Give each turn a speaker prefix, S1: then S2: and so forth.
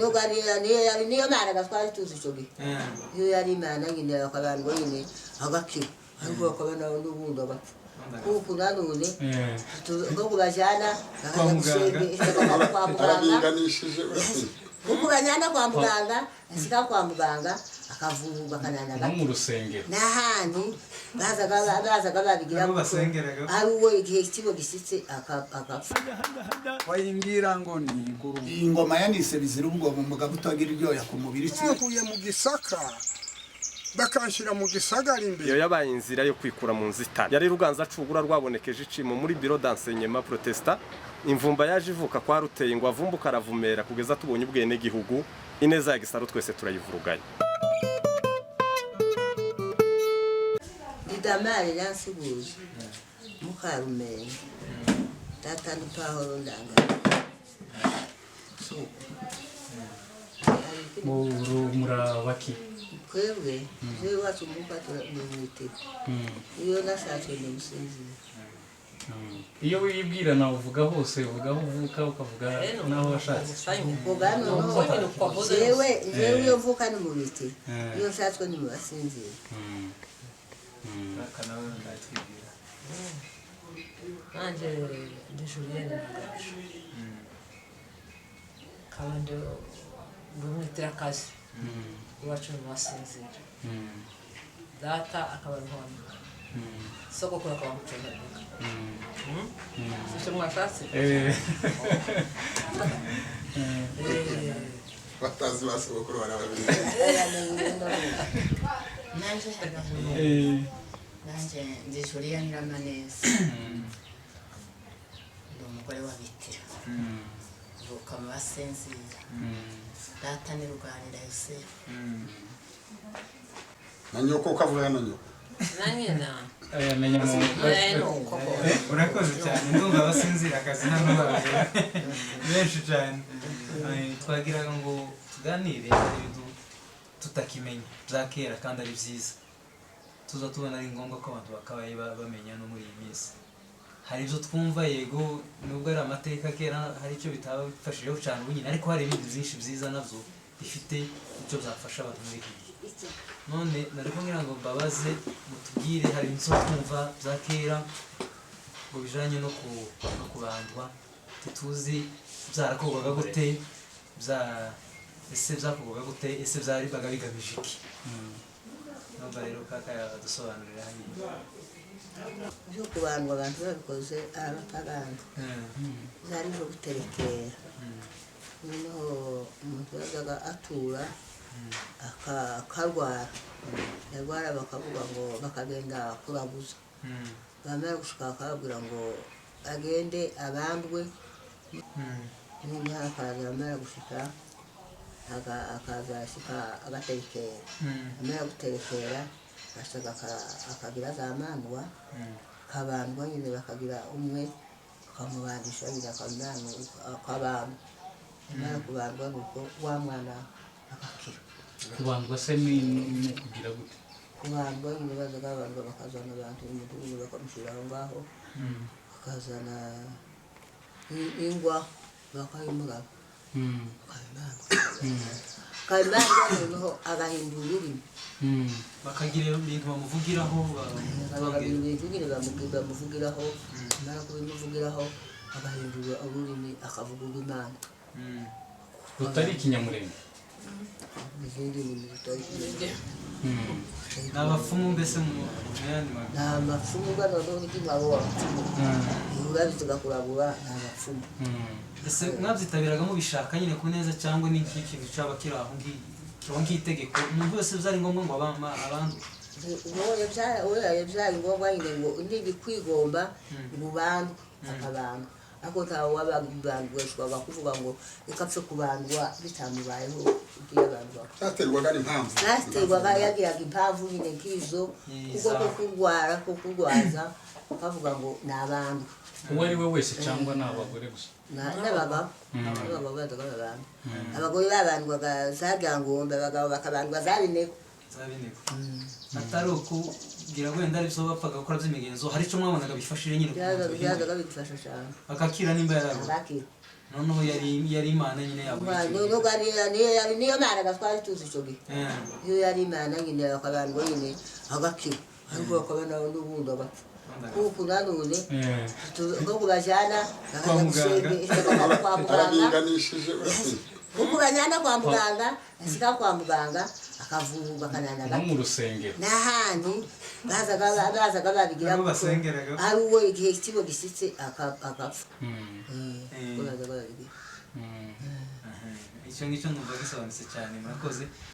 S1: no gari niyo mara gatwari tuzi cogi iyo yari imana nyine akabantu nyine agakira ariko akabana n'ubundi agapfa kuko nanone ngo kubajana kwa muganga kuko banyana kwa muganga asika kwa muganga akavurwa kanana
S2: mu rusengero
S1: n'ahandi bazaga babigira ari uwo igihe kibo gisitse akapfa
S3: wayimbira ngo ni inkuru
S4: ingoma yanise bizira ubwo mu mugabo utagira iryoya ku mubiri
S3: cyahuye mu Gisaka bakashira mu gisagara imbere
S5: iyo yabaye inzira yo kwikura mu nzitane yari ruganza cugura rwabonekeje icimo muri bureau d'enseignement protestant imvumba yaje ivuka kwa ruteye ngo avumbuka aravumera kugeza tubonye ubwene gihugu ineza ya Gisaro twese turayivuruganye
S1: Damari yansiguze mukarumene tatandi pahoro ndanga
S2: murabaki
S1: kwebwe je wacu mukatira n'imiti iyo nashatse n'umusinzira
S2: iyo wibwira nawe uvuga hose uvuga uvuka ukavuga naho washatse
S1: jewe iyo mvuka ni mu biti iyo nshatswe ni mu basinzira
S6: Anje de Julienne Nagacho. Kabande bumwitira kazi. Iwacu mu basinzira. Data akaba ntwanda. Soko kora kwa mutenda. Sio mwashatse.
S4: batazi basoko barababiri
S7: nanje ndi Julienne Ramanese ndi umugore wa Bitira vuka mu basinzira data ni Ruganira Yosefu
S4: nanyoko ukavuga nanyo
S6: Nanyina
S8: urakoze cyane ndumva abasinzira akazi n'ababaye benshi cyane twagiraga ngo tuganire ibintu tutakimenya bya kera kandi ari byiza tuza tubona ari ngombwa ko abantu bakabaye bamenya no muri iyi minsi hari ibyo twumva yego nubwo ari amateka kera hari icyo bitabafashijeho cyane ubunyine ariko hari ibindi byinshi byiza nabyo bifite icyo byafasha abantu muri iki gihe none nariko ngira ngo mbabaze mutubwire hari inzo twumva bya kera ngo bijanye no kubandwa tutuzi byarakorwaga gute ese byakorwaga gute ese byari baga bigamije iki namba rero kaka yadusobanurira hano
S1: byo kubandwa abantu babikoze abapaganda zari zo guterekera noneho umuntu yazaga atura akarwara yarwara bakavuga ngo bakagenda kuraguza bamara gushika akababwira ngo agende abandwe noneho akaza amara gushika akaza ashika agaterekera amara guterekera ashaka akagira za mandwa kabandwa nyine bakagira umwe bakamubandisha nyine akabandwa amara kubandwa nuko wa mwana akakira
S2: kubandwa se ni kugira gute
S1: kubandwa nyine bazaga abantu bakazana abantu umudugudu bakamushyira aho ngaho bakazana ingwa bakayimuraba kayimandwa noneho agahindura ururimi
S8: bakagira ibintu bamuvugiraho
S1: bamuvugiraho amara kubimuvugiraho agahindura ururimi akavuga urw'Imana
S2: rutari ikinyamurenge
S1: izindi ni zitari
S8: n'abapfumu mbese mu yandi
S1: ni abapfumu noneho n'ikimwabo w'abapfumu urabiziga kurabura ni abapfumu
S8: ese mwabyitabiraga mubishaka nyine ku neza cyangwa ni nk'ikintu cyaba kiri aho nk'itegeko umuntu wese byari ngombwa ngo abantu
S1: byari ngombwa nyine ngo ndigi kwigomba ngo ubandwe akabandwa ariko ntawe wabandweshwaga kuvuga ngo reka apfe kubandwa bitamubayeho igihe abantu
S4: cyaterwaga n'impamvu
S1: cyaterwaga yagiraga impamvu nyine nk'izo kuko kurwara ko kurwaza ukavuga ngo ni abandwa
S2: uwo ari we wese cyangwa ni abagore gusa
S1: n'abagabo bazaga babandwa abagore babandwaga za ryangombe abagabo bakabandwa za bineko
S8: atari ukugira wenda ari byo bapfaga gukora by'imigenzo hari icyo mwabonaga bifashije nyine
S1: byazaga bidufasha cyane
S8: akakira nimba yararuwe
S1: akakira
S8: noneho yari imana nyine yabuye
S1: niyo mana gatwari tuzi icyo gihe iyo yari imana nyine abantu nyine agakira ariko bakabona n'ubundi agapfa kuko nanone ngo kubajyana kwa muganga kuko bajyana kwa muganga ashyira kwa muganga akavurwa akananira
S2: no mu rusengero
S1: n'ahandi bazaga babigira ari uwo igihe kibo gishyitse agapfa
S8: icyo ngicyo numva gisobanutse cyane murakoze